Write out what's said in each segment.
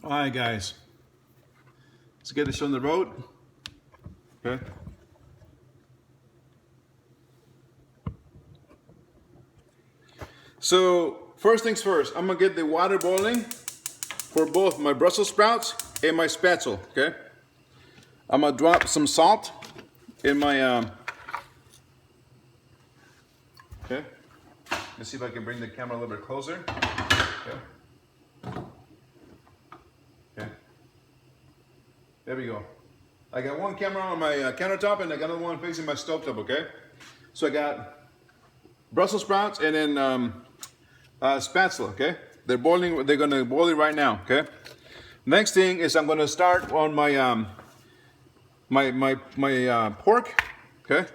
All right, guys. Let's get this on the road. Okay. So first things first, I'm gonna get the water boiling for both my Brussels sprouts and my spatzel. Okay. I'm gonna drop some salt in my okay. Let's see if I can bring the camera a little bit closer. Okay. Okay. There we go. I got one camera on my countertop and I got another one facing my stovetop. Okay. So I got Brussels sprouts and then spatzel. Okay. They're boiling. They're gonna boil it right now. Okay. Next thing is I'm gonna start on my my pork. Okay.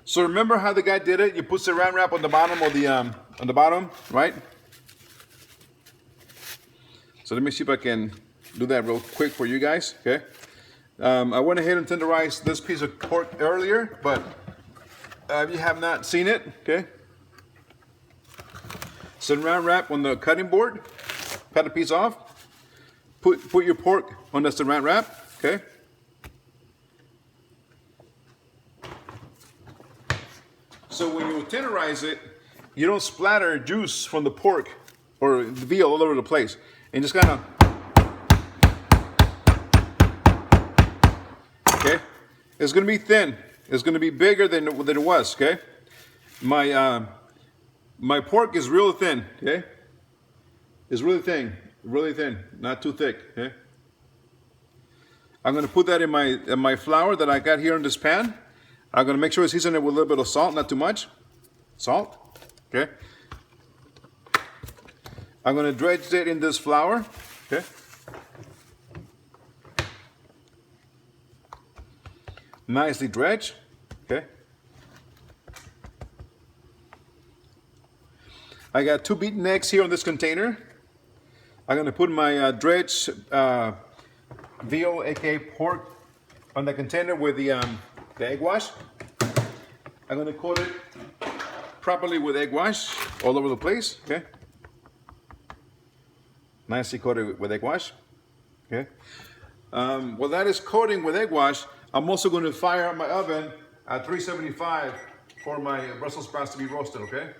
So remember how the guy did it? You put saran wrap on the bottom of the on the bottom, right? So let me see if I can do that real quick for you guys. Okay. I went ahead and tenderized this piece of pork earlier, but if you have not seen it, okay. Saran wrap on the cutting board. Cut a piece off. Put your pork on the saran wrap. Okay. So when you tenderize it, you don't splatter juice from the pork or the veal all over the place. And just kind of, okay? It's gonna be thin. It's gonna be bigger than it was, okay? My pork is real thin, okay? It's really thin, not too thick, okay? I'm gonna put that in my flour that I got here in this pan. I'm gonna make sure I season it with a little bit of salt, not too much. Salt, okay? I'm gonna dredge it in this flour, okay? Nicely dredged, okay? I got 2 beaten eggs here in this container. I'm gonna put my dredged veal, aka pork, on the container with the egg wash. I'm gonna coat it properly with egg wash all over the place, okay? Nicely coated with egg wash, okay? While that is coating with egg wash, I'm also going to fire up my oven at 375 for my Brussels sprouts to be roasted, okay?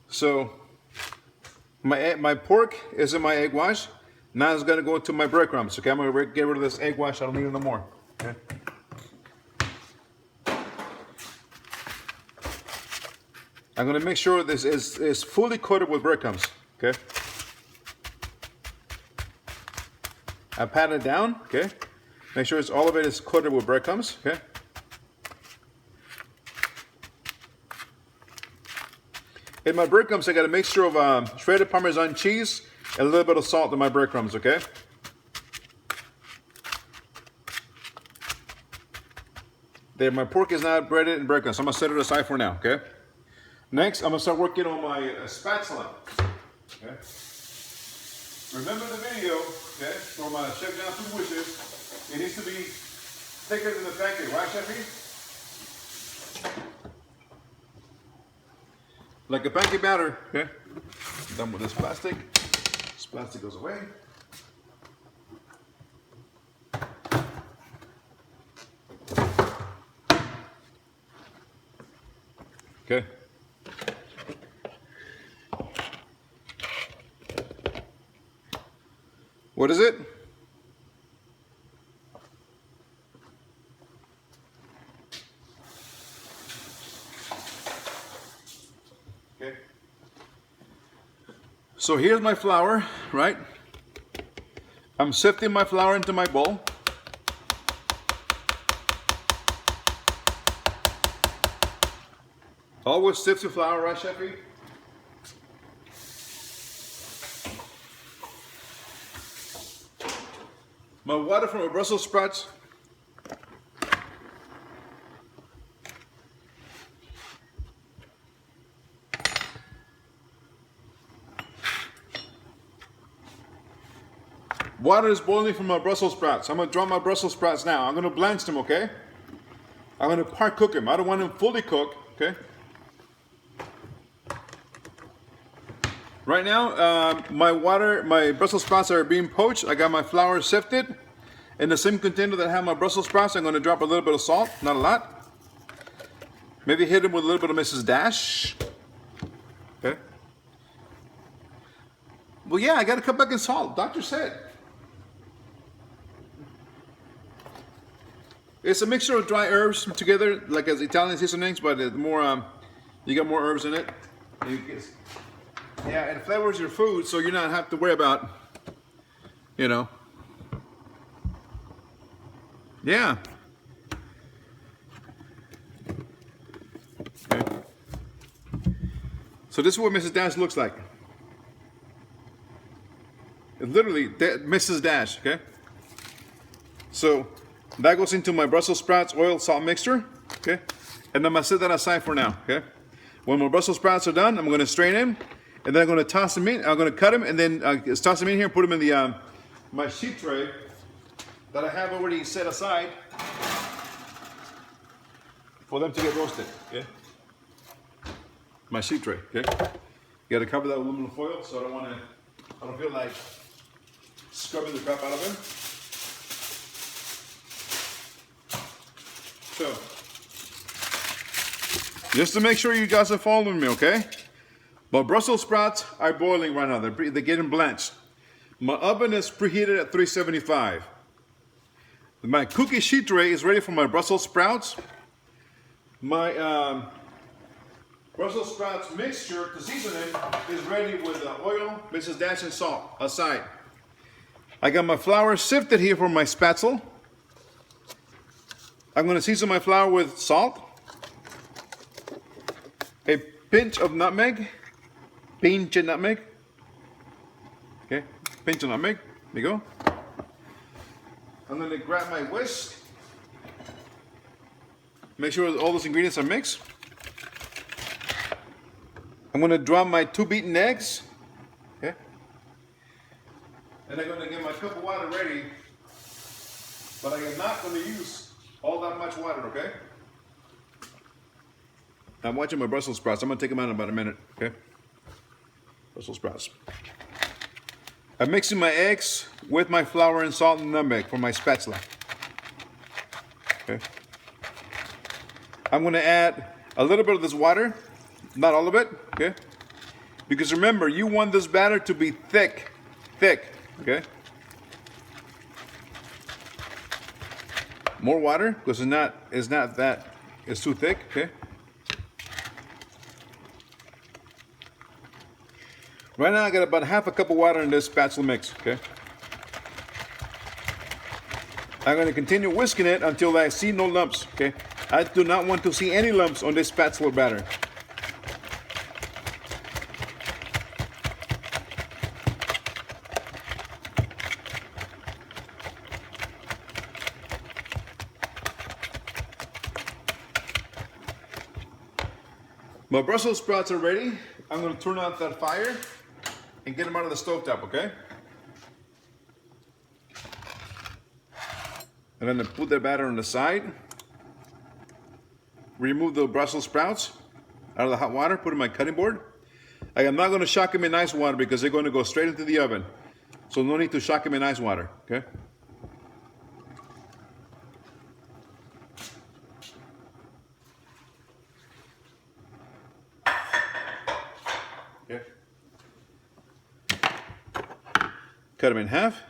So my pork is in my egg wash. Now it's gonna go to my breadcrumbs, okay? I'm gonna get rid of this egg wash. I don't need it no more, okay? I'm gonna make sure this is fully coated with breadcrumbs, okay? I pat it down, okay? Make sure all of it is coated with breadcrumbs, okay? In my breadcrumbs, I got a mixture of shredded Parmesan cheese and a little bit of salt in my breadcrumbs, okay? There, my pork is now breaded in breadcrumbs, so I'm gonna set it aside for now, okay? Next, I'm gonna start working on my spatula, okay? Remember the video, okay, from Chef John Food Wishes. It needs to be thicker than the pancake, right, Chefy? Like a pancake batter, okay? Done with this plastic. This plastic goes away. Okay. What is it? Okay. So here's my flour, right? I'm sifting my flour into my bowl. Always sift your flour, right, Chefy? My water from my Brussels sprouts. Water is boiling from my Brussels sprouts. I'm gonna drop my Brussels sprouts now. I'm gonna blanch them, okay? I'm gonna part cook them. I don't want them fully cooked, okay? Right now, my Brussels sprouts are being poached. I got my flour sifted. In the same container that I have my Brussels sprouts, I'm going to drop a little bit of salt, not a lot. Maybe hit them with a little bit of Mrs. Dash. Okay. Well, yeah, I got to cut back in salt. Doctor said. It's a mixture of dry herbs together, like as Italian seasonings, but it's more, you got more herbs in it. Yeah, it flavors your food, so you don't have to worry about, you know. Yeah. Okay. So this is what Mrs. Dash looks like. It's literally Mrs. Dash, okay? So that goes into my Brussels sprouts oil salt mixture, okay? And I'm gonna set that aside for now, okay? When my Brussels sprouts are done, I'm gonna strain them, and then I'm gonna toss them in. I'm gonna cut them and then toss them in here and put them in the my sheet tray that I have already set aside for them to get roasted, okay? My sheet tray, okay? You gotta cover that with aluminum foil, so I don't feel like scrubbing the crap out of them. So, just to make sure you guys are following me, okay? My Brussels sprouts are boiling right now. They're getting blanched. My oven is preheated at 375. My cookie sheet tray is ready for my Brussels sprouts. My Brussels sprouts mixture to season it is ready with oil, Mrs. Dash, and salt aside. I got my flour sifted here for my spatzel. I'm going to season my flour with salt, a pinch of nutmeg, okay, pinch of nutmeg, there you go. I'm going to grab my whisk, make sure all those ingredients are mixed. I'm going to drop my 2 beaten eggs, okay, and I'm going to get my cup of water ready, but I am not going to use all that much water, okay? I'm watching my Brussels sprouts. I'm gonna take them out in about a minute, okay? Brussels sprouts. I'm mixing my eggs with my flour and salt and nutmeg for my spatula. Okay. I'm gonna add a little bit of this water, not all of it, okay? Because remember, you want this batter to be thick, okay? More water, because it's too thick, okay? Right now I got about half a cup of water in this spatula mix, okay? I'm going to continue whisking it until I see no lumps, okay? I do not want to see any lumps on this spatula batter. My Brussels sprouts are ready. I'm going to turn out that fire and get them out of the stovetop, okay? I'm going to put the batter on the side. Remove the Brussels sprouts out of the hot water, put them on my cutting board. I am not going to shock them in ice water because they're going to go straight into the oven. So no need to shock them in ice water, okay? Cut them in half.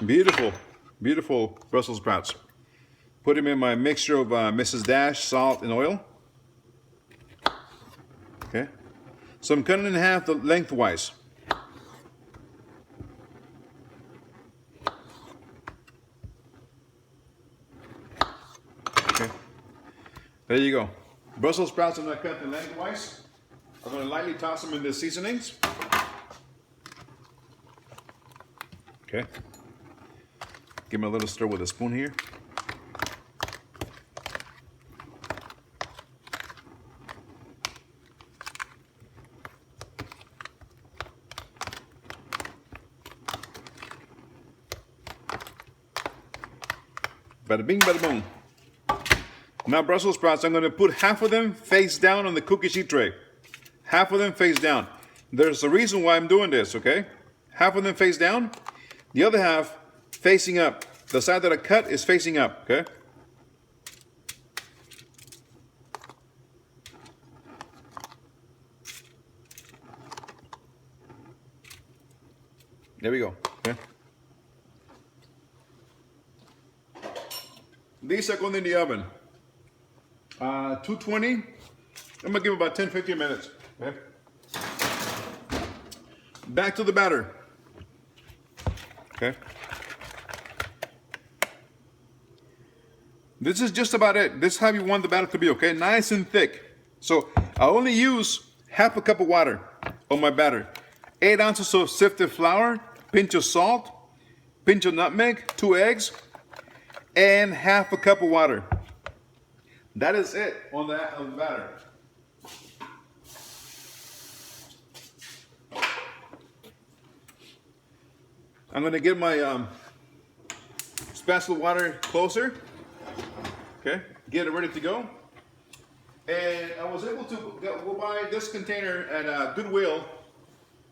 Beautiful, beautiful Brussels sprouts. Put them in my mixture of Mrs. Dash, salt, and oil. Okay. So I'm cutting in half the lengthwise. Okay. There you go. Brussels sprouts are not cut lengthwise. I'm going to lightly toss them in the seasonings. Okay. Give me a little stir with a spoon here. Bada bing, bada boom. Now Brussels sprouts, I'm going to put half of them face down on the cookie sheet tray. Half of them face down. There's a reason why I'm doing this, okay? Half of them face down, the other half facing up. The side that I cut is facing up, okay? There we go, okay? These are going in the oven. 220. I'm gonna give it about 10-15 minutes, okay? Back to the batter, okay? This is just about it. This is how you want the batter to be, okay? Nice and thick. So I only use half a cup of water on my batter. 8 ounces of sifted flour, pinch of salt, pinch of nutmeg, 2 eggs, and half a cup of water. That is it on the batter. I'm going to get my spatula water closer. Okay, get it ready to go. And I was able to go buy this container at Goodwill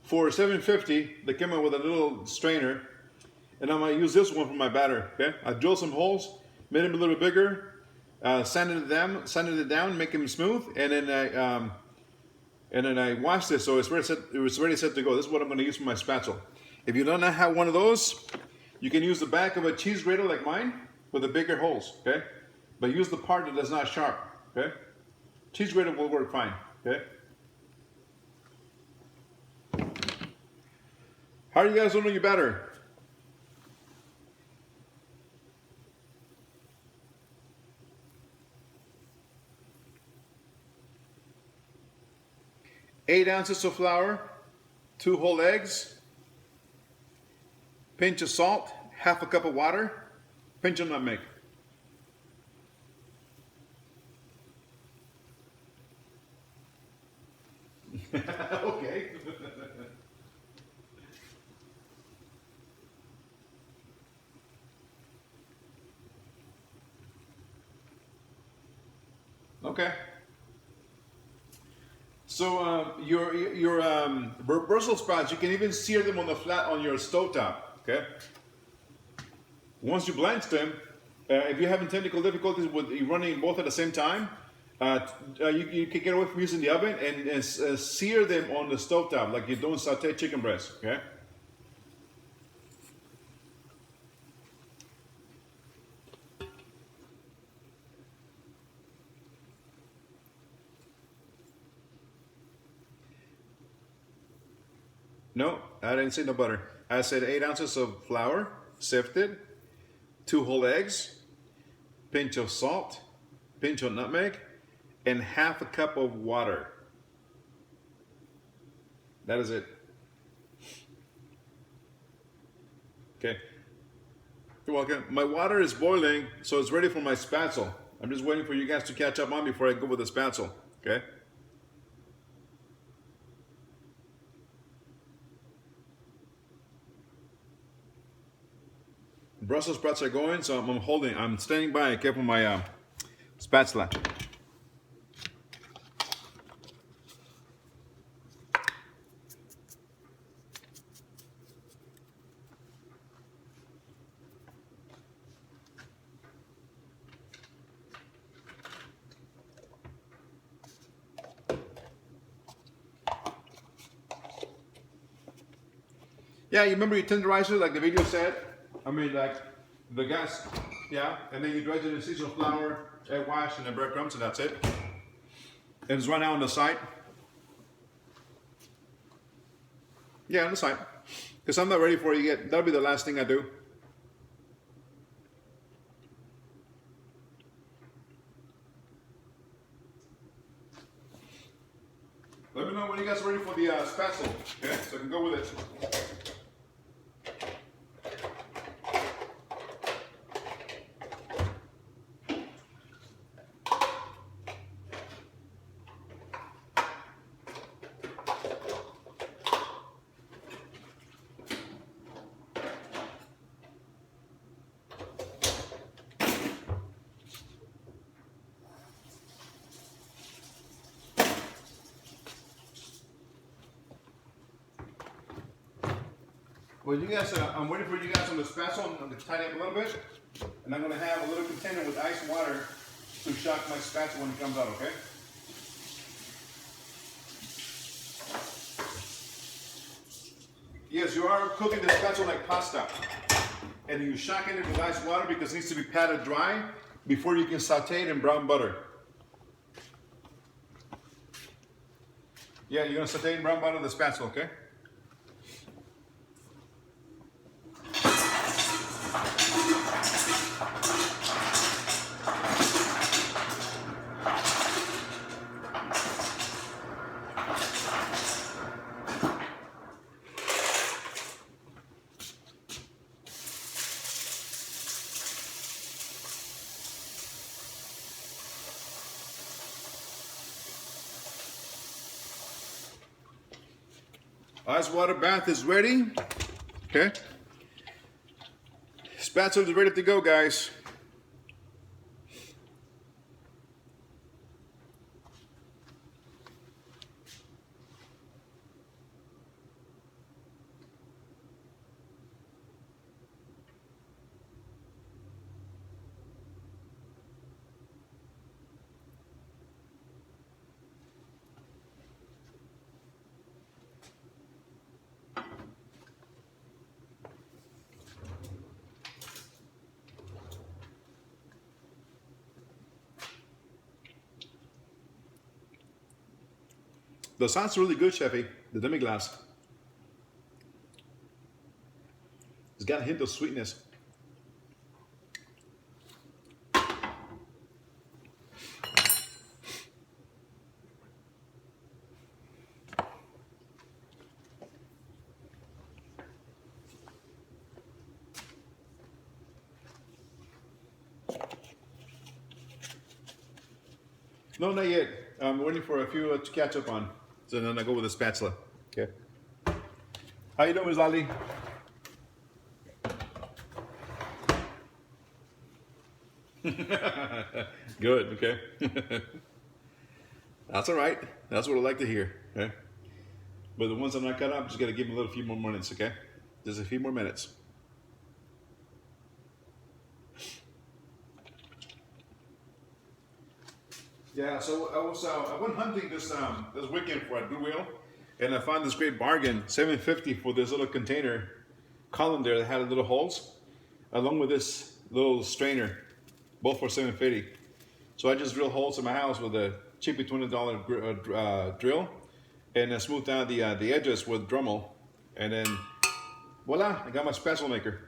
for $7.50. They came out with a little strainer. And I'm going to use this one for my batter. Okay, I drilled some holes, made them a little bigger, sanded it down, make them smooth, and then I washed it so it was ready set to go. This is what I'm going to use for my spatula. If you don't have one of those, you can use the back of a cheese grater like mine with the bigger holes. Okay, but use the part that is not sharp. Okay, cheese grater will work fine. Okay. How are you guys doing your batter? Eight ounces of flour, 2 whole eggs, pinch of salt, half a cup of water, pinch of nutmeg. Okay. Okay. So your Brussels sprouts, you can even sear them on the flat on your stovetop. Okay. Once you blanch them, if you're having technical difficulties with running both at the same time, you can get away from using the oven and sear them on the stovetop like you're doing sauteed chicken breast. Okay. No, I didn't say no butter. I said 8 ounces of flour, sifted, 2 whole eggs, pinch of salt, pinch of nutmeg, and half a cup of water. That is it. Okay. You're welcome. My water is boiling, so it's ready for my spatula. I'm just waiting for you guys to catch up on before I go with the spatula. Okay. Brussels sprouts are going, so I'm standing by, okay, for my spatula. Yeah, you remember your tenderizer, like the video said? I mean, like the gas, yeah, and then you dredge it in seasonal flour, egg wash, and then breadcrumbs, and that's it. And it's right now on the side. Yeah, on the side. Because I'm not ready for it yet. That'll be the last thing I do. Let me know when you guys are ready for the spatula, okay? So I can go with it. Well, you guys, I'm waiting for you guys on the spatula. I'm going to tighten up a little bit. And I'm going to have a little container with ice water to shock my spatula when it comes out, okay? Yes, you are cooking the spatula like pasta. And you shock it with ice water because it needs to be patted dry before you can saute it in brown butter. Yeah, you're going to saute it in brown butter the spatula, okay? Ice water bath is ready. Okay. Spatula is ready to go, guys. The sauce is really good, Chefy. The demi-glace. It's got a hint of sweetness. No, not yet. I'm waiting for a few to catch up on. So then I go with the spatula. Okay. How you doing, Ms. Lali? Good, okay. That's all right. That's what I like to hear. Okay. But the ones I'm not cut up, just gotta give them a few more minutes, okay? Just a few more minutes. Yeah, so I went hunting this weekend for a Goodwill, and I found this great bargain, $7.50 for this little container colander that had little holes, along with this little strainer, both for $7.50. So I just drilled holes in my house with a cheapy $20 drill, and I smoothed out the edges with Dremel, and then voila, I got my spatula maker.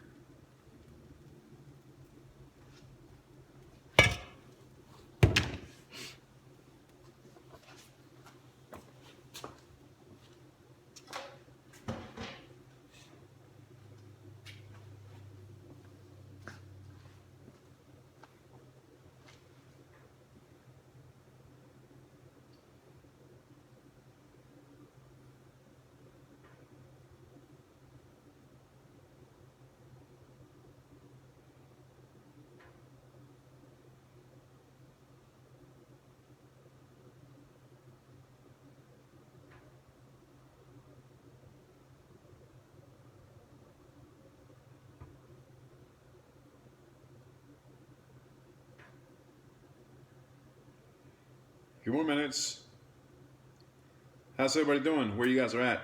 A few more minutes. How's everybody doing? Where you guys are at?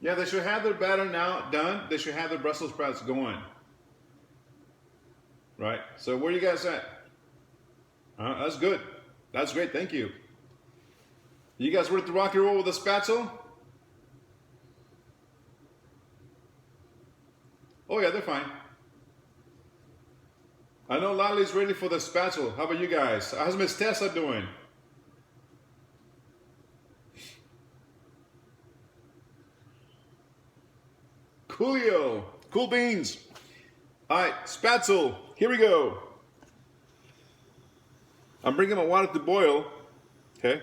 Yeah, they should have their batter now done. They should have their Brussels sprouts going. Right? So where you guys at? That's good. That's great. Thank you. You guys ready to rock and roll with the spatula? Oh yeah, they're fine. I know Lolly's ready for the spatula. How about you guys? How's Miss Tessa doing? Coolio. Cool beans. All right, spatula. Here we go. I'm bringing my water to boil. Okay.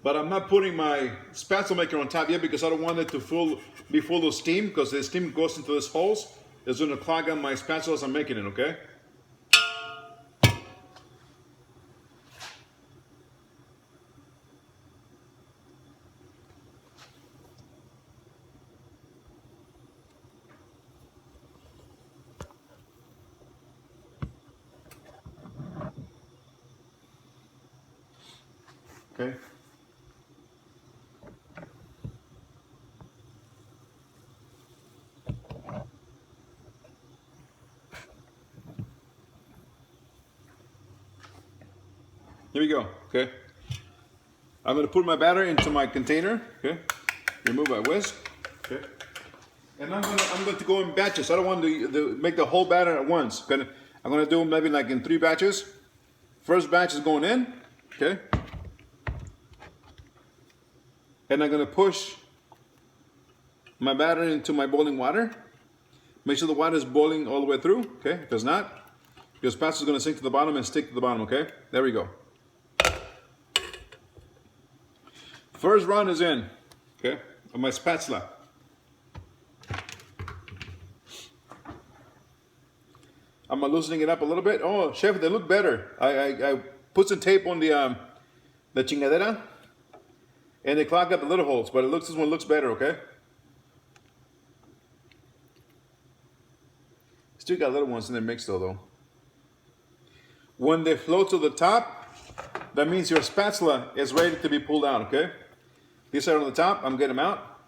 But I'm not putting my spatula maker on top yet because I don't want it to be full of steam, because the steam goes into these holes. It's going to clog up my spatula as I'm making it, okay? Okay. Here we go, okay? I'm going to put my batter into my container, okay? Remove my whisk, okay? And I'm going to go in batches. I don't want to make the whole batter at once. Okay? I'm going to do them maybe like in 3 batches. First batch is going in, okay? And I'm going to push my batter into my boiling water. Make sure the water is boiling all the way through, okay? If it's not, your spatula is going to sink to the bottom and stick to the bottom, okay? There we go. First run is in, okay, of my spatula. I'm loosening it up a little bit. Oh, chef, they look better. I put some tape on the chingadera, and they clog up the little holes, but this one looks better, okay? Still got little ones in their mix though. When they float to the top, that means your spatula is ready to be pulled out, okay? These are on the top. I'm getting them out.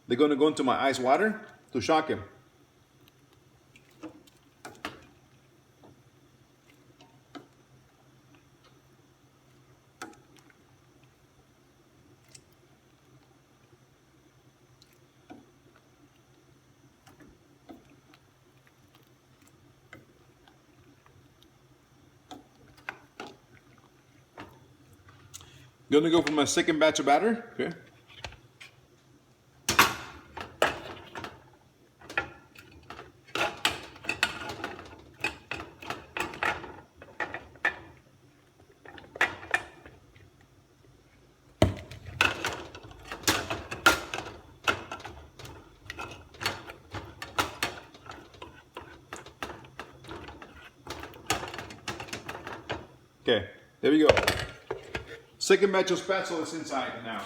They're going to go into my ice water to shock him. Going to go for my second batch of batter, okay? Okay, there we go. Second batch of spatula is inside now.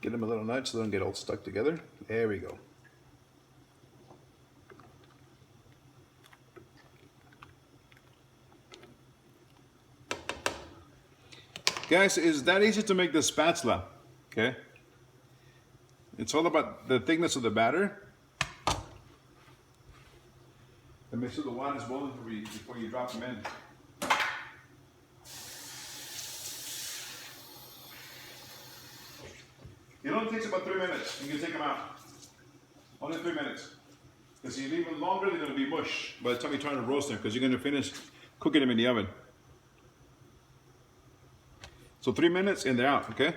Get them a little nudge so they don't get all stuck together. There we go. Guys, it's that easy to make the spatula, okay? It's all about the thickness of the batter. And make sure the water is boiling before you drop them in. It only takes about 3 minutes. You can take them out. Only 3 minutes. Because if you leave them longer, they're going to be mush by the time you're trying to roast them, because you're going to finish cooking them in the oven. So 3 minutes and they're out, okay?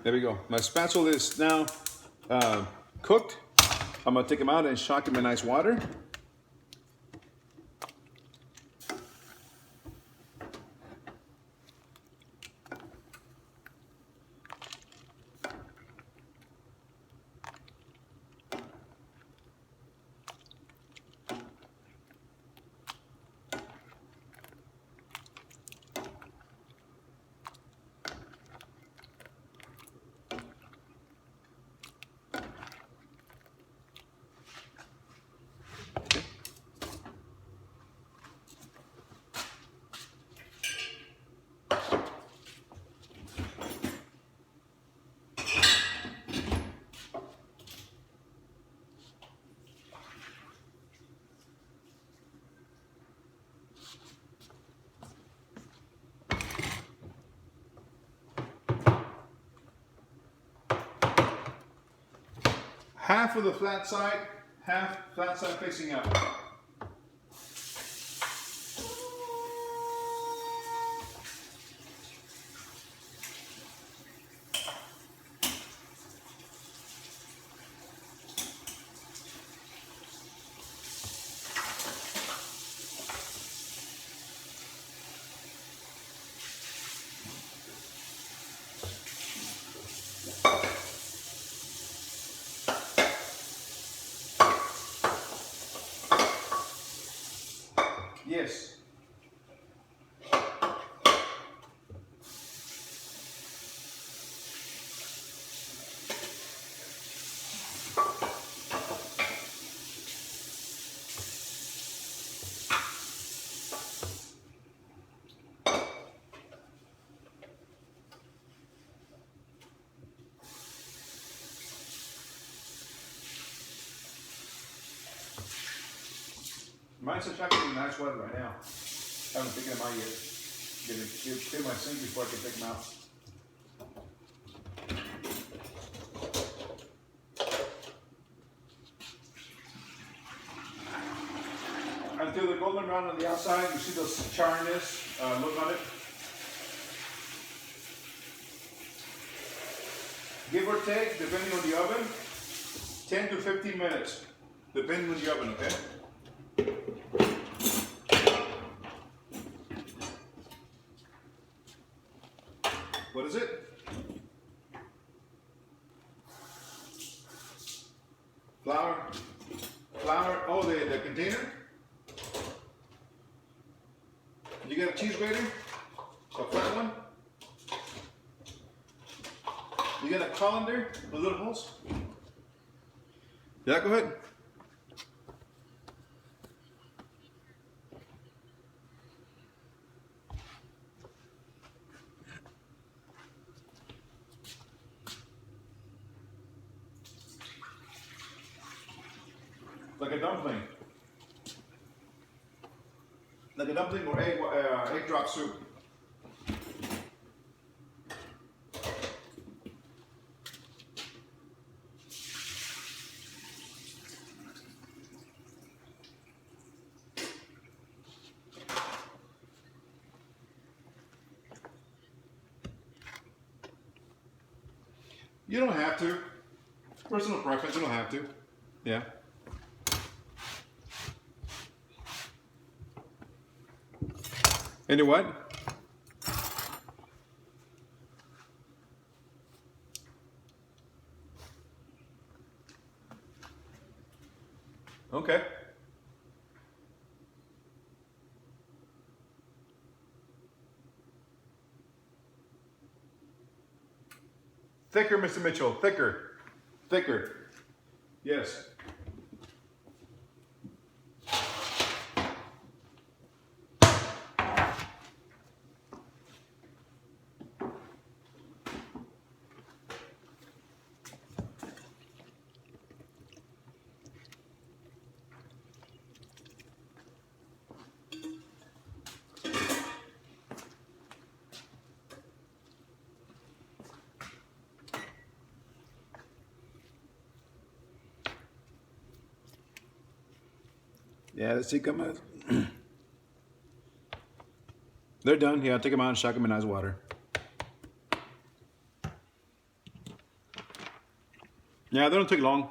There we go. My spatula is now cooked. I'm going to take them out and shock them in ice water. half of the flat side, half flat side facing out. Yes. Mine's attracting nice water right now. I haven't taken them out yet. Get my sink before I can take them out. Until they're golden brown on the outside, you see the charness look on it. Give or take, depending on the oven, 10 to 15 minutes, depending on the oven, okay? What is it? Flour, oh, the container? You got a cheese grater? A flat one? You got a colander with little holes? Yeah, go ahead. Like a dumpling. Like a dumpling or egg drop soup. You don't have to. Personal preference, you don't have to. Yeah. And what? Okay. Thicker, Mr. Mitchell, thicker. Thicker. Yes. Yeah, let's see, come out. They're done. Yeah, take them out and shock them in ice water. Yeah, they don't take long.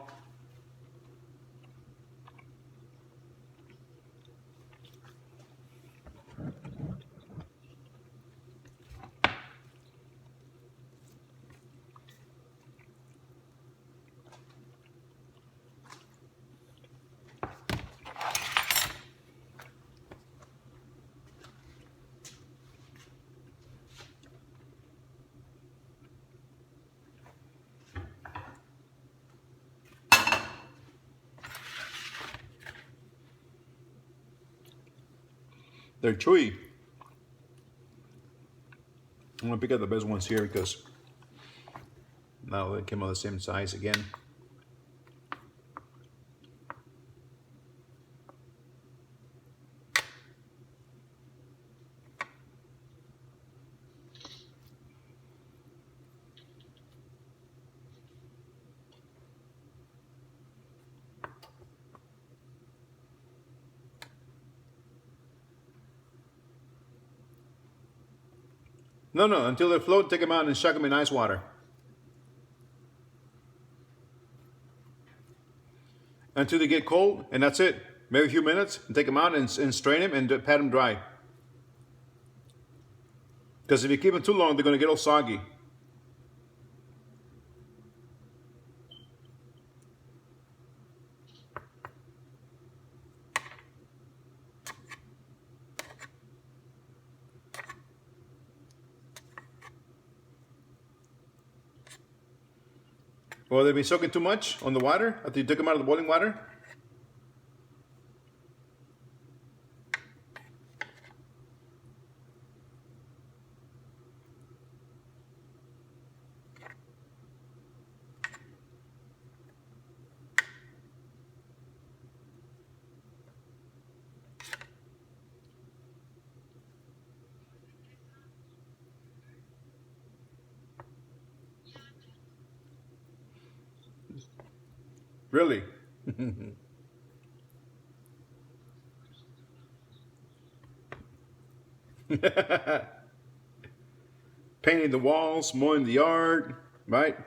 They're chewy. I'm gonna pick out the best ones here because now they came out the same size again. No, no, until they float, take them out and chuck them in ice water. Until they get cold, and that's it. Maybe a few minutes, and take them out and strain them and pat them dry. Because if you keep them too long, they're going to get all soggy. Or they've been soaking too much on the water after you took them out of the boiling water. Really? Painting the walls, mowing the yard, right?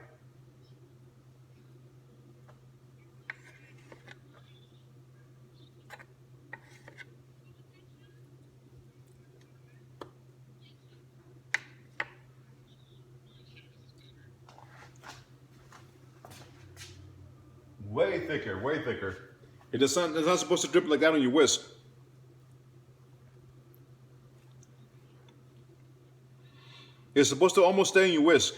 Way thicker, way thicker. It's not supposed to drip like that on your whisk. It's supposed to almost stay in your whisk.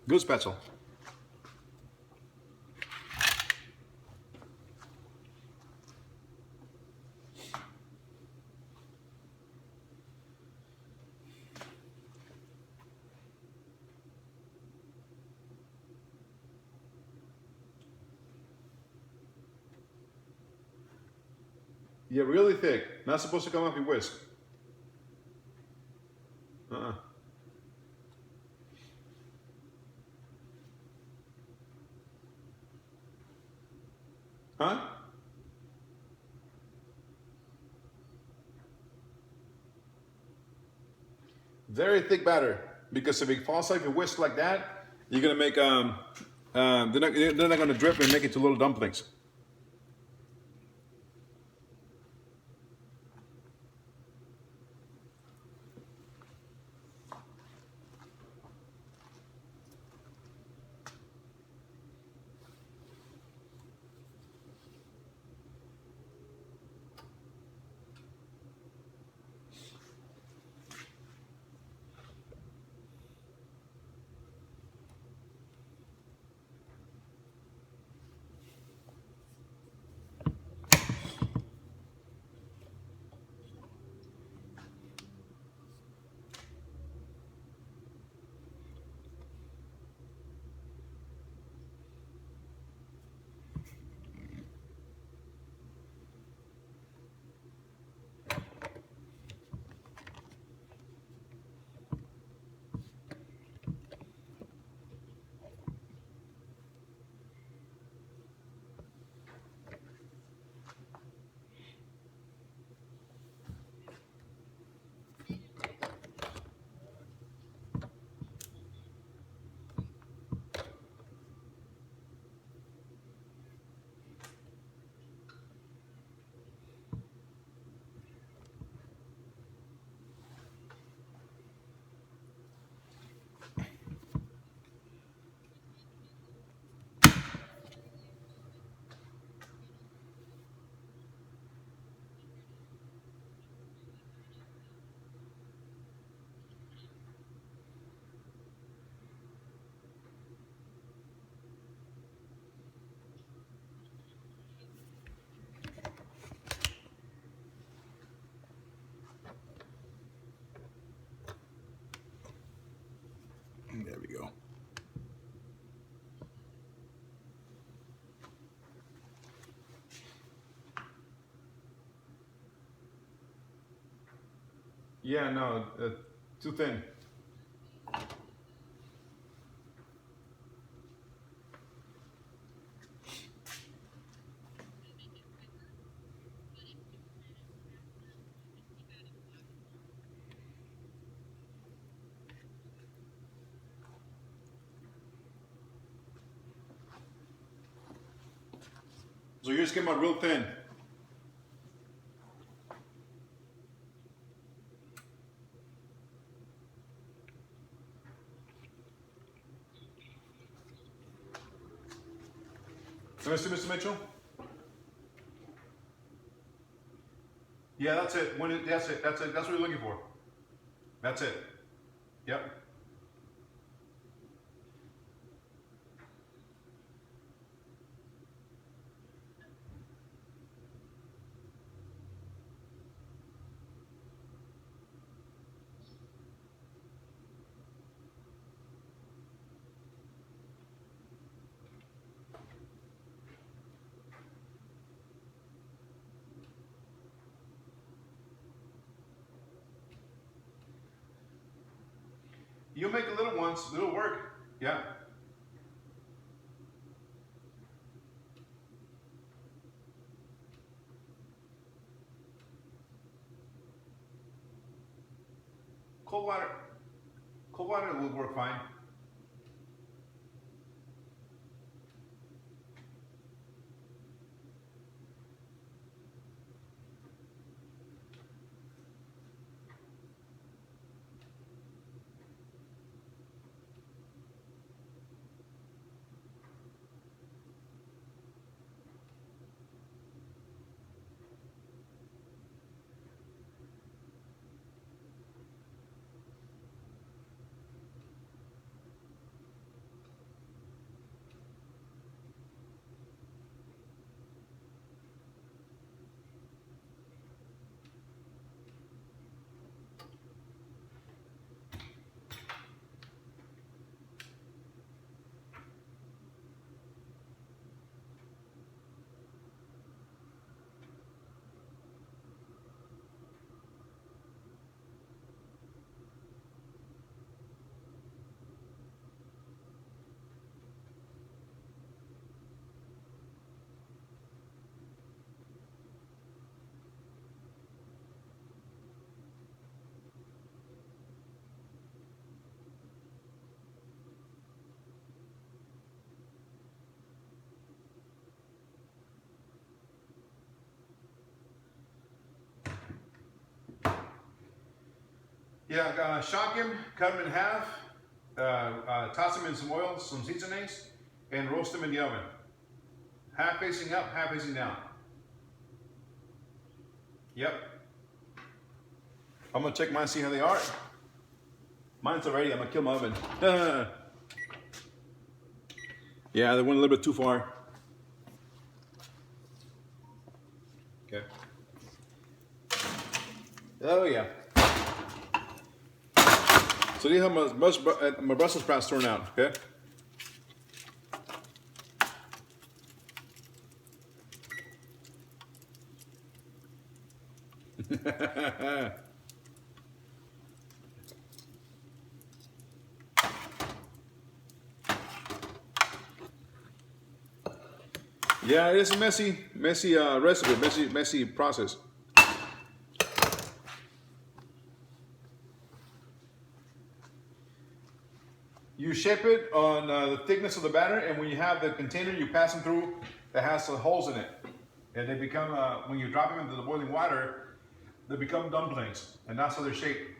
Good spatzel. Yeah, really thick. Not supposed to come off your whisk. Uh-uh. Huh? Very thick batter. Because if it falls off your whisk like that, you're gonna make they're not gonna drip and make it to little dumplings. Yeah, no, too thin. So yours came out real thin. Let me see, Mr. Mitchell. Yeah, that's it. That's it. That's it. That's what you're looking for. That's it. Yep. You'll make the little ones. It'll work. Yeah. Cold water. Cold water will work fine. Yeah, shock him, cut him in half, toss him in some oil, some seasonings, and roast him in the oven. Half facing up, half facing down. Yep. I'm gonna check mine, see how they are. Mine's already, I'm gonna kill my oven. Yeah, they went a little bit too far. Okay. Oh yeah. So these are my Brussels sprouts thrown out, okay? Yeah, it is a messy recipe, messy process. You shape it on the thickness of the batter, and when you have the container, you pass them through that has the holes in it. And they become, when you drop them into the boiling water, they become dumplings, and that's how they're shaped.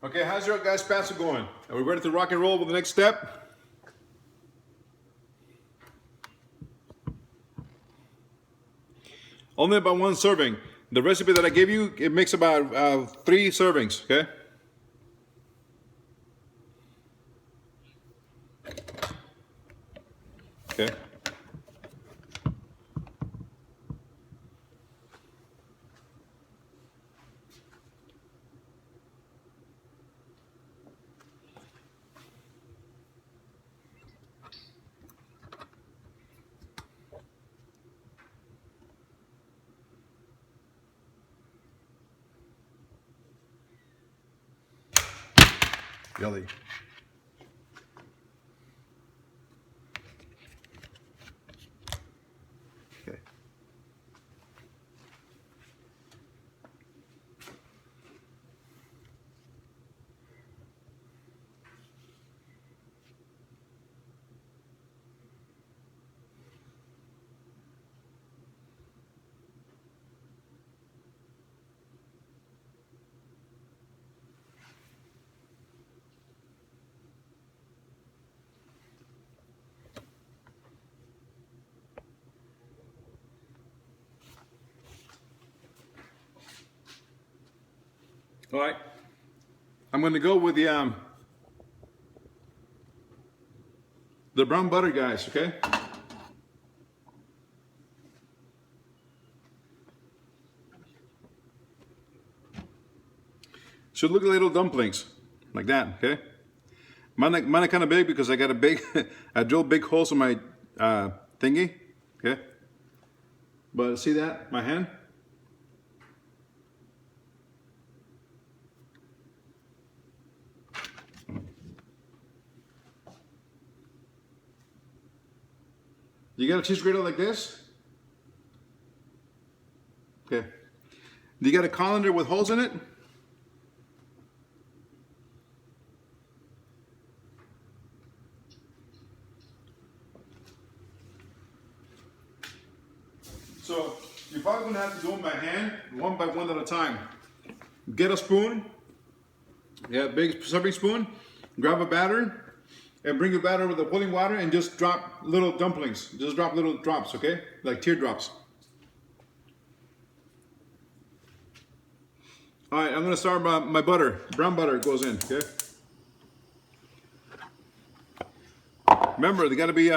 Okay, how's your guys' pasta going? Are we ready to rock and roll with the next step? Only about 1 serving. The recipe that I gave you, it makes about 3 servings, okay? Okay. Yummy. Okay. All right. I'm going to go with the brown butter, guys, okay? Should look like little dumplings, like that, okay? Mine are kind of big because I got a big, I drilled big holes in my thingy, okay? But see that, my hand? You got a cheese grater like this? Okay. You got a colander with holes in it? So you're probably gonna have to do it by hand, one by one at a time. Get a spoon, yeah, big serving spoon, grab a batter, and bring your batter with the boiling water and just drop little dumplings. Just drop little drops, okay? Like teardrops. All right, I'm gonna start my butter. Brown butter goes in, okay? Remember, they gotta be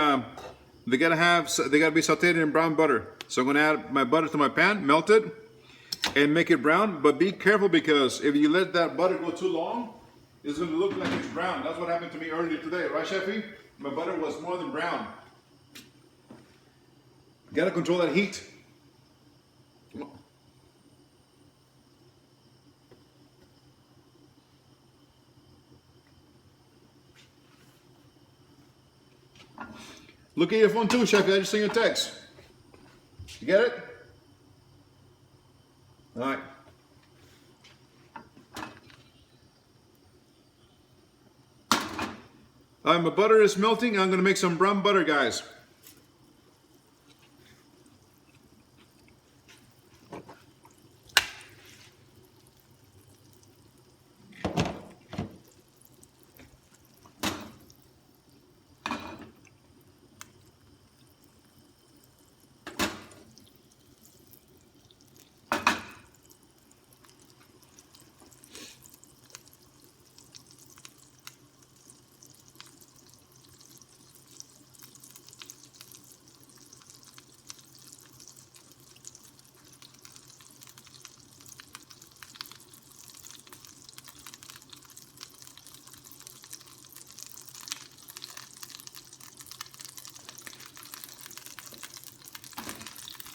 sauteed in brown butter. So I'm gonna add my butter to my pan, melt it, and make it brown. But be careful because if you let that butter go too long, it's gonna look like it's brown. That's what happened to me earlier today, right, Chefy? My butter was more than brown. You gotta control that heat. Look at your phone too, Chefy. I just sent you a text. You get it? All right. All right, my butter is melting. I'm gonna make some brown butter, guys.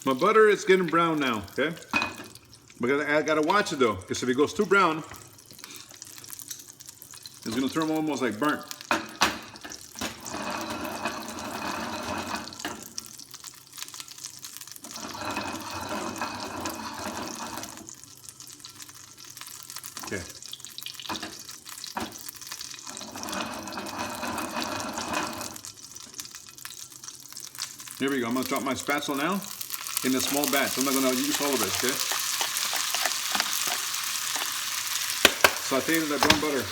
My butter is getting brown now, okay? But I gotta watch it though, because if it goes too brown, it's gonna turn almost like burnt. Okay. Here we go. I'm gonna drop my spatula now in a small batch. I'm not gonna use all of it, okay? Saute in that brown butter.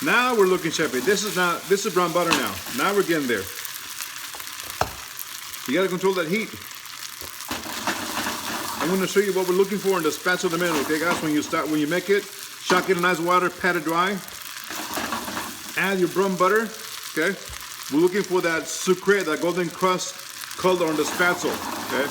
Now we're looking chefy. This is brown butter now. Now we're getting there. You gotta control that heat. I'm gonna show you what we're looking for in the spatula in a minute, okay guys? When you make it, shock it in nice water, pat it dry. Add your brown butter, okay? We're looking for that sucre, that golden crust color on the spatula, okay?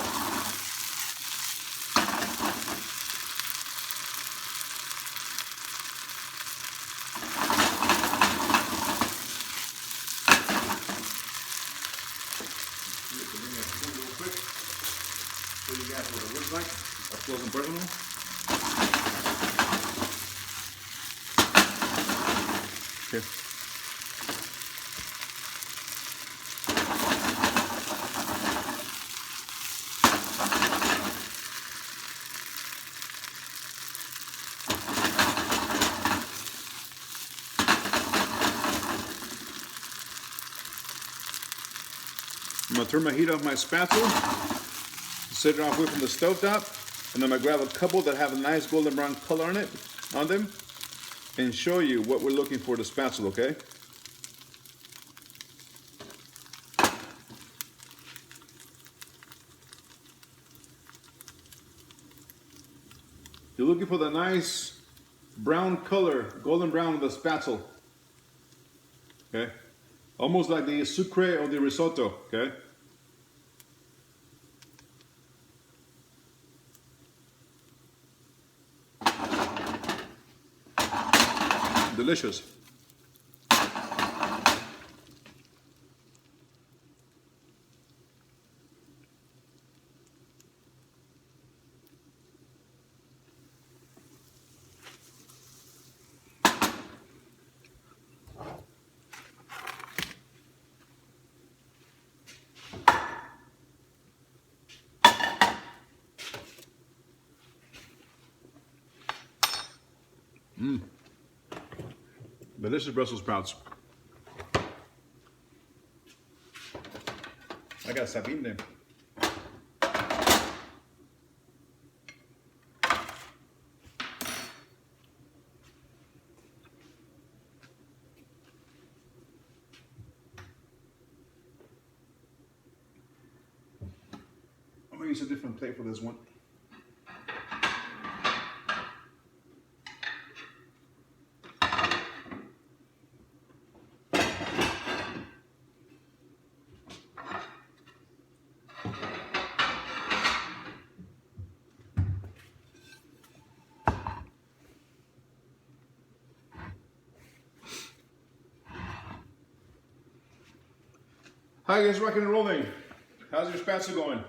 Show you guys what it looks like, up close and personal. Okay. I'm gonna turn my heat off my spatula. Set it off away from the stove top, and I'm gonna grab a couple that have a nice golden brown color on them, and show you what we're looking for the spatula, okay? You're looking for the nice brown color, golden brown of the spatula, okay? Almost like the sucre or the risotto, okay? Delicious. Delicious Brussels sprouts. I gotta stop eating them. I'm gonna use a different plate for this one. Hi guys, rocking and rolling. How's your spatula going?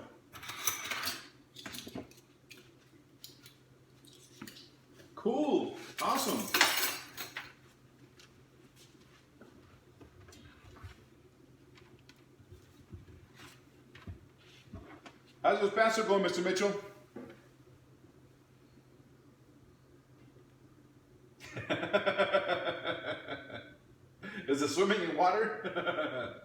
Cool, awesome. How's your spatula going, Mr. Mitchell? Is it swimming in water?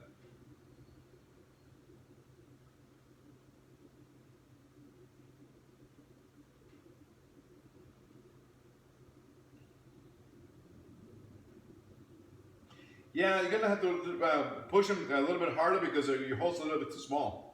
Yeah, you're gonna have to push them a little bit harder because your hole's a little bit too small.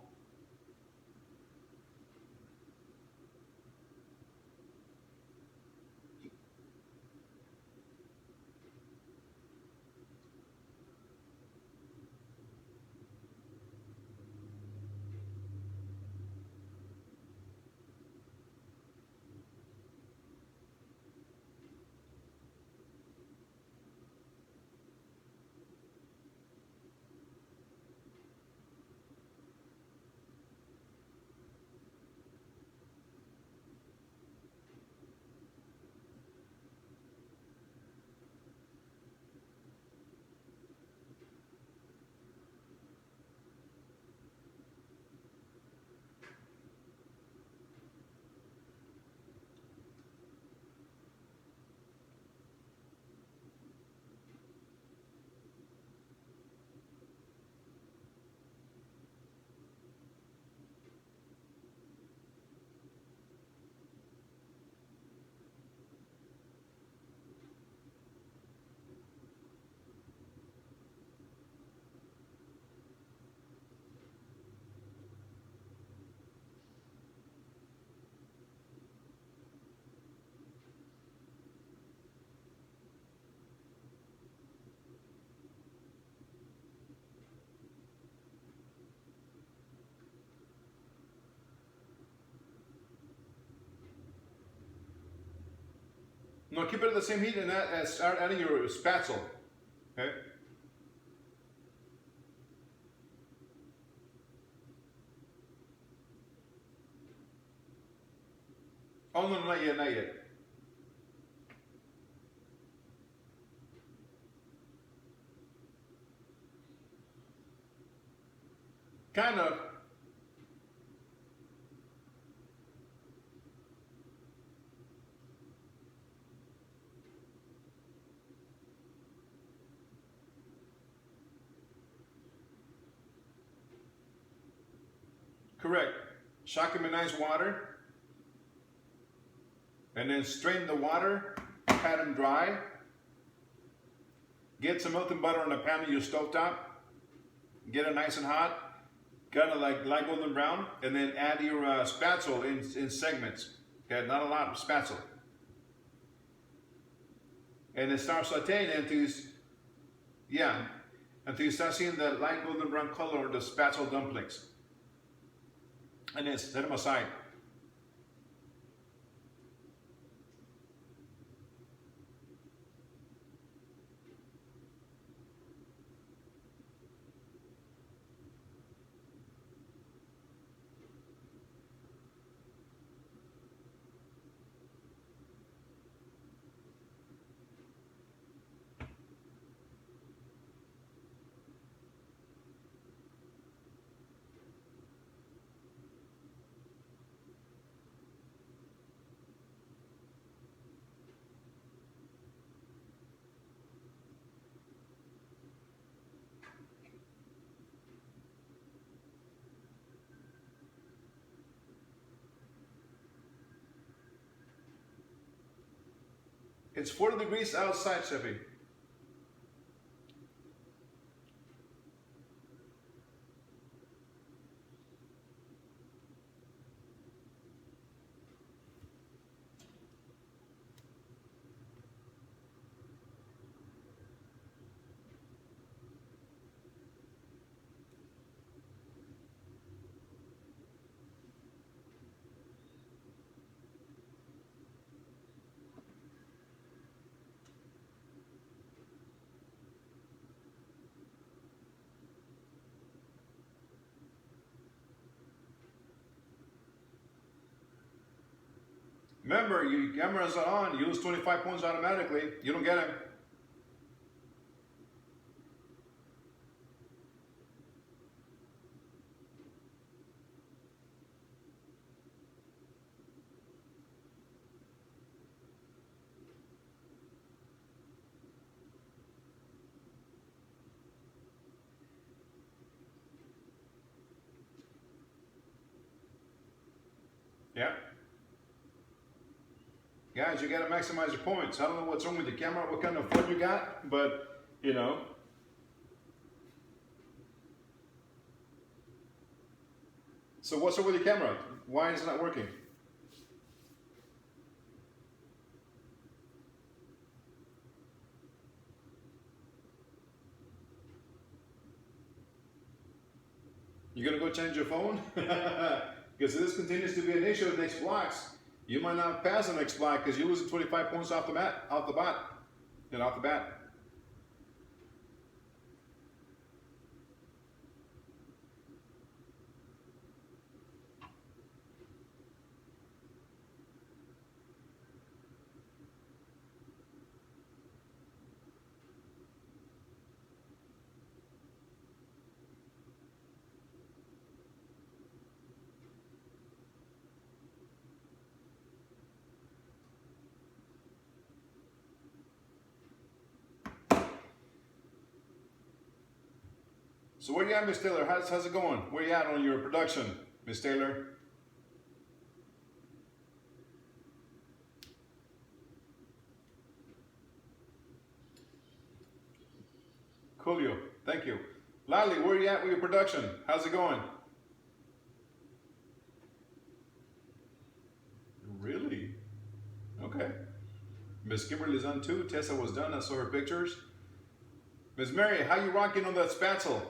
No, keep it at the same heat and start adding your spatula. Okay? Oh, no, not yet, not yet. Kind of. Correct. Shock them in nice water. And then strain the water, pat them dry. Get some melted butter on the pan of your stovetop. Get it nice and hot, kind of like light golden brown, and then add your spatula in segments. Okay, not a lot of spatula. And then start sauteing until you start seeing the light golden brown color of the spatula dumplings. And then set them aside. It's 40 degrees outside, Chefy. Remember, your cameras are on. You lose 25 points automatically. You don't get them. Yeah. Guys, you got to maximize your points. I don't know what's wrong with your camera, what kind of fun you got, but, you know. So what's up with your camera? Why is it not working? You're going to go change your phone? Because if this continues to be an issue in the next blocks, you might not pass the next block because you're losing 25 points off the bat. So where you at, Miss Taylor? How's it going? Where you at on your production, Miss Taylor? Coolio, thank you. Lally, where you at with your production? How's it going? Really? Okay. Miss Kimberly's on too. Tessa was done. I saw her pictures. Miss Mary, how you rocking on that spatula?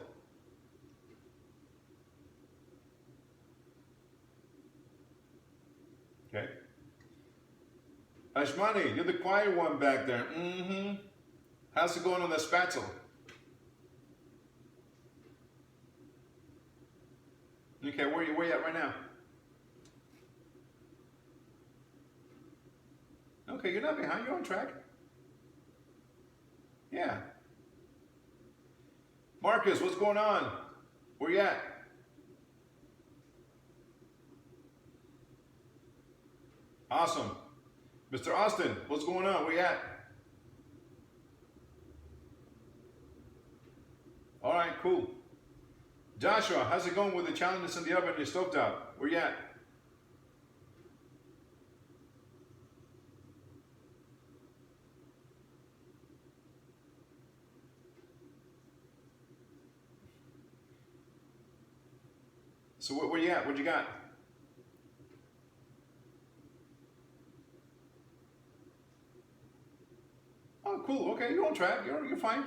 Okay. Ashmani, you're the quiet one back there. Mm-hmm. How's it going on the spatula? Okay, where you at right now? Okay, you're not behind. You're on track. Yeah. Marcus, what's going on? Where you at? Awesome. Mr. Austin, what's going on? Where you at? All right, cool. Joshua, how's it going with the challenges in the oven and your stovetop? Where you at? So where you at? What you got? Oh, cool. Okay, you're on track. You're fine.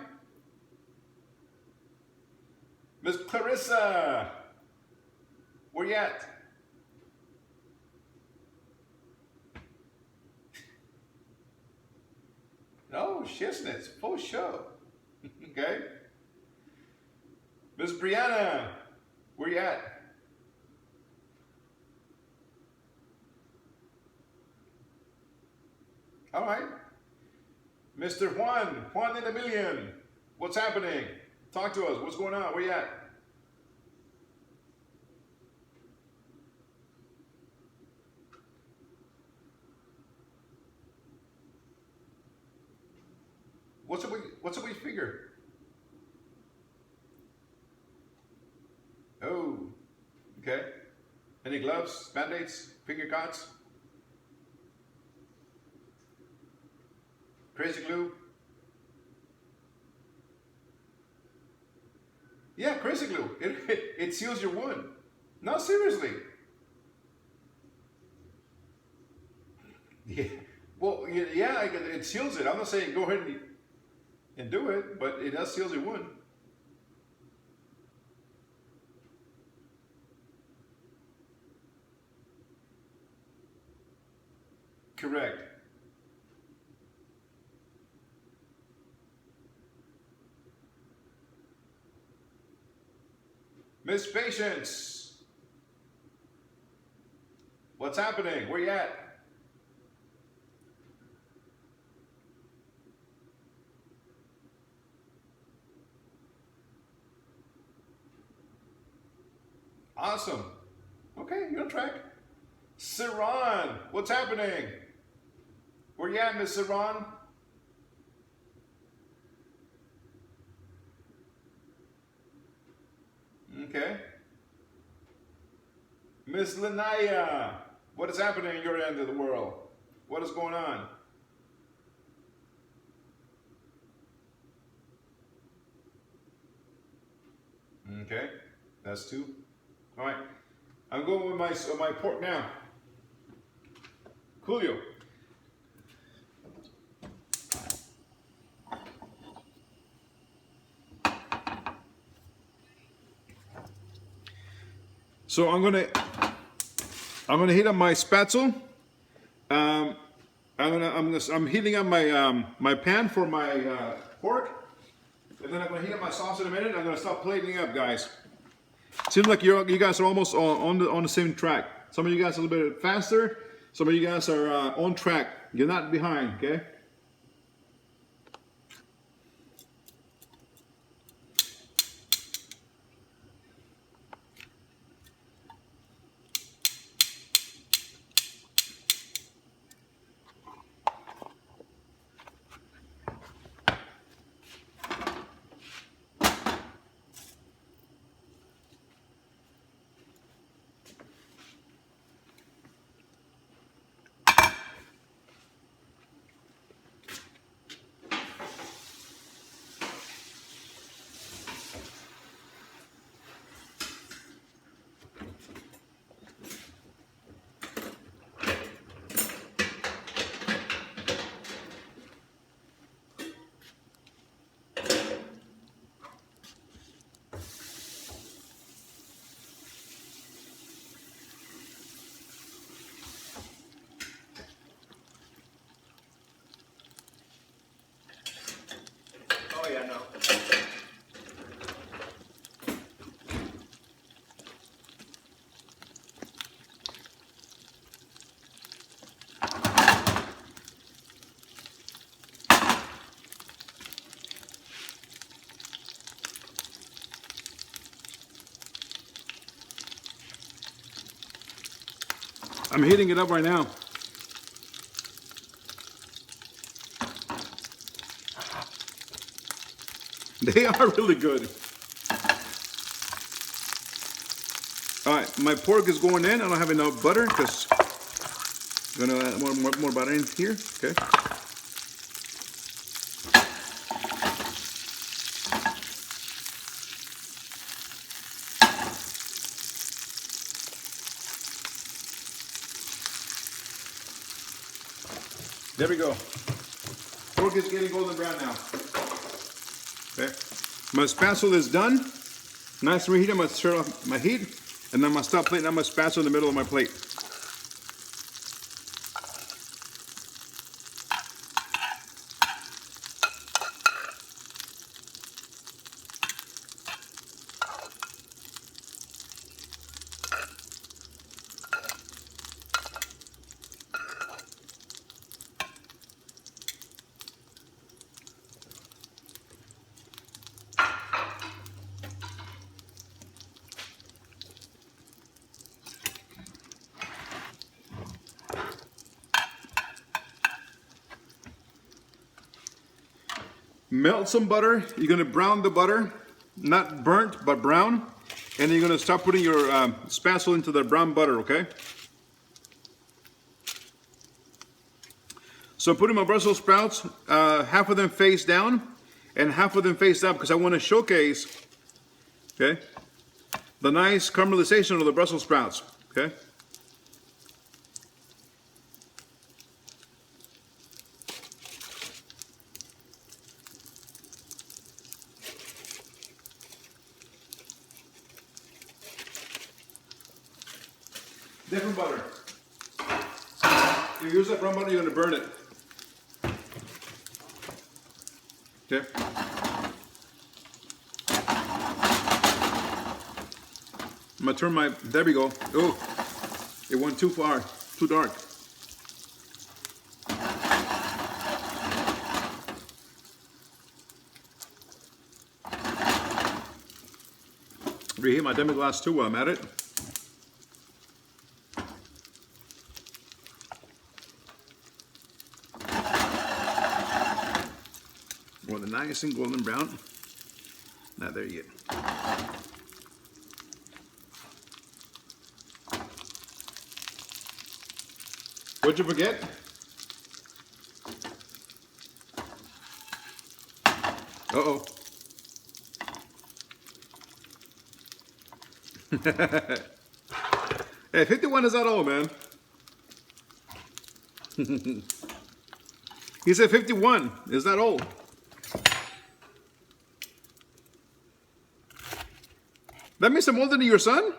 Miss Clarissa, where you at? No, shiznits, full show. Okay. Miss Brianna, where you at? All right. Mr. Juan in a million. What's happening? Talk to us. What's going on? Where you at? What's up with your figure? Oh, okay. Any gloves, band-aids, finger cuts? Crazy glue? Yeah, crazy glue. It seals your wound. No, seriously. Yeah. Well, yeah, it seals it. I'm not saying go ahead and do it, but it does seal your wound. Correct. Miss Patience, what's happening? Where you at? Awesome. Okay, you're on track. Saran, what's happening? Where you at, Miss Saran? Okay. Miss Lanaya, what is happening in your end of the world? What is going on? Okay, that's two. All right, I'm going with my pork now. Coolio. So I'm gonna heat up my spatula. I'm heating up my pan for my pork, and then I'm gonna heat up my sauce in a minute. I'm gonna start plating up, guys. Seems like you guys are almost on the same track. Some of you guys are a little bit faster. Some of you guys are on track. You're not behind, okay? I'm heating it up right now. They are really good. All right, my pork is going in. I don't have enough butter because I'm gonna add more butter in here. Okay. There we go. Pork is getting golden brown now. Okay. My spatula is done. Nice and reheated. I'm gonna turn off my heat, and then I'm gonna stop plate. And I'm gonna spatula in the middle of my plate. Melt some butter. You're gonna brown the butter, not burnt, but brown. And then you're gonna start putting your spatula into the brown butter, okay? So I'm putting my Brussels sprouts, half of them face down and half of them face up because I wanna showcase, okay, the nice caramelization of the Brussels sprouts, okay? Different butter. If you use that brown butter, you're going to burn it. Okay. I'm going to turn my, there we go. Oh, it went too far, too dark. Reheat my demi-glace too while I'm at it. Well, the nice and golden brown. Now there you go. What'd you forget? Uh-oh. Hey, 51 is not old, man. He said 51 is not old. That means I'm older than your son?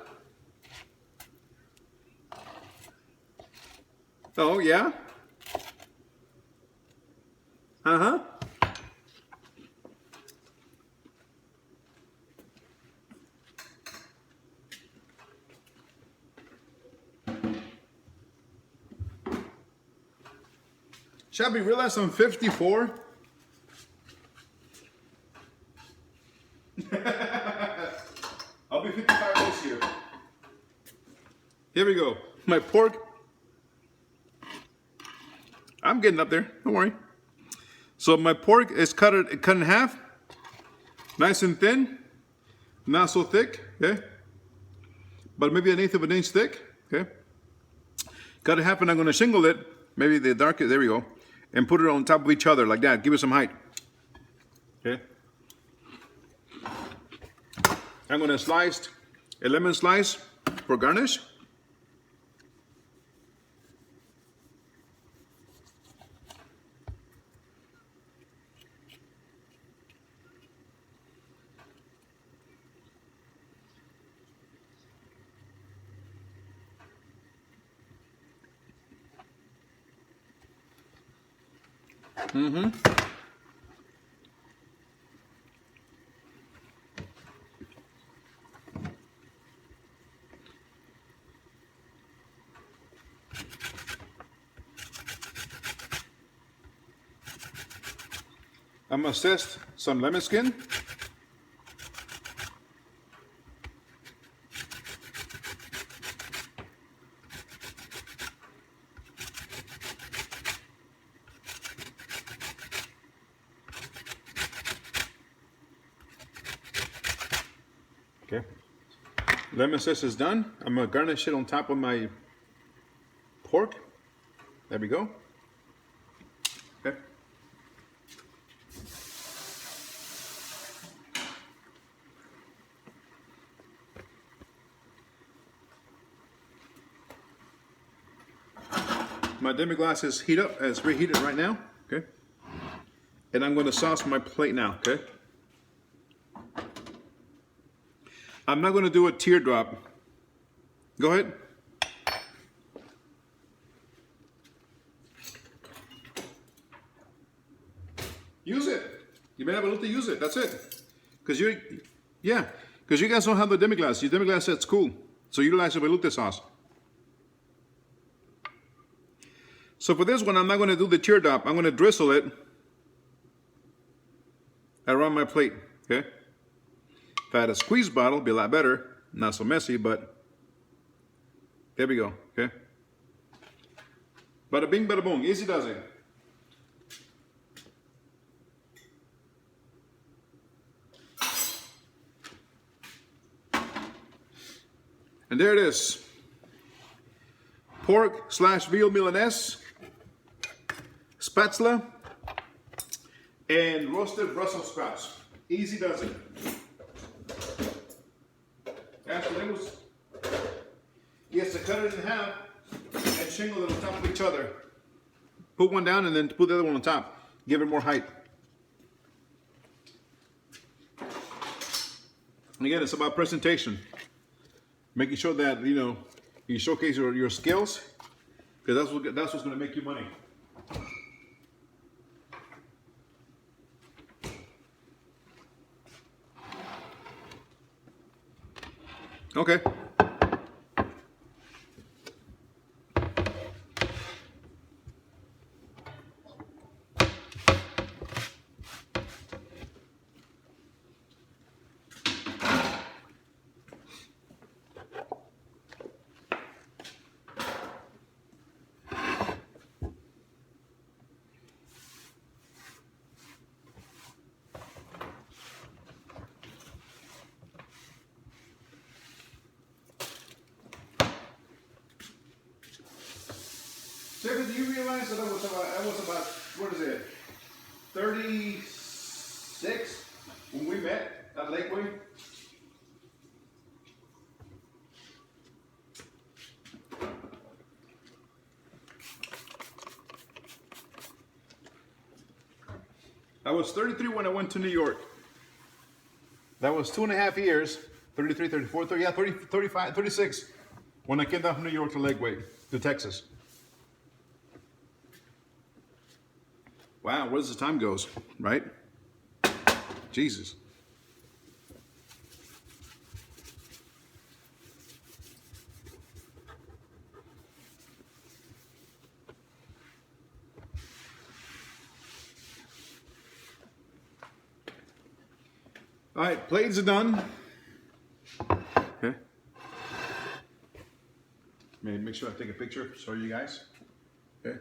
Oh, yeah? Uh-huh. Shabby, realize I'm 54? I'll be 55 this year. Here we go. My pork. I'm getting up there. Don't worry. So my pork is cut in half. Nice and thin. Not so thick. Okay. But maybe an eighth of an inch thick. Okay. Cut it half, and I'm going to shingle it. Maybe the darker. There we go. And put it on top of each other like that. Give it some height. Okay. I'm going to slice a lemon slice for garnish. Mm-hmm. I'm going to zest some lemon skin. Okay. Lemon zest is done. I'm gonna garnish it on top of my pork. There we go. Okay. My demi-glace is it's reheated right now. Okay. And I'm going to sauce my plate now. Okay. I'm not going to do a teardrop. Go ahead. Use it. You may have a little to use it. That's it. Because you guys don't have the demi-glace. Your demi-glace that's cool. So utilize the velouté sauce. So for this one, I'm not going to do the teardrop. I'm going to drizzle it around my plate. Okay. If I had a squeeze bottle, it'd be a lot better. Not so messy, but there we go. Okay. Bada bing, bada boom. Easy does it. And there it is. Pork/veal Milanese, spatula, and roasted Brussels sprouts. Easy does it. After that was, you have to cut it in half and shingle it on top of each other. Put one down and then put the other one on top. Give it more height. And again, it's about presentation. Making sure that, you know, you showcase your skills, because that's what's going to make you money. Okay. Sarah, do you realize that I was about, what is it, 36 when we met at Lakeway? I was 33 when I went to New York. That was 2.5 years, 33, 34, 30, yeah, 30, 35, 36, when I came down from New York to Lakeway, to Texas. Wow, where does the time goes, right? Jesus. All right, plates are done. Okay. Make sure I take a picture, show you guys. Okay.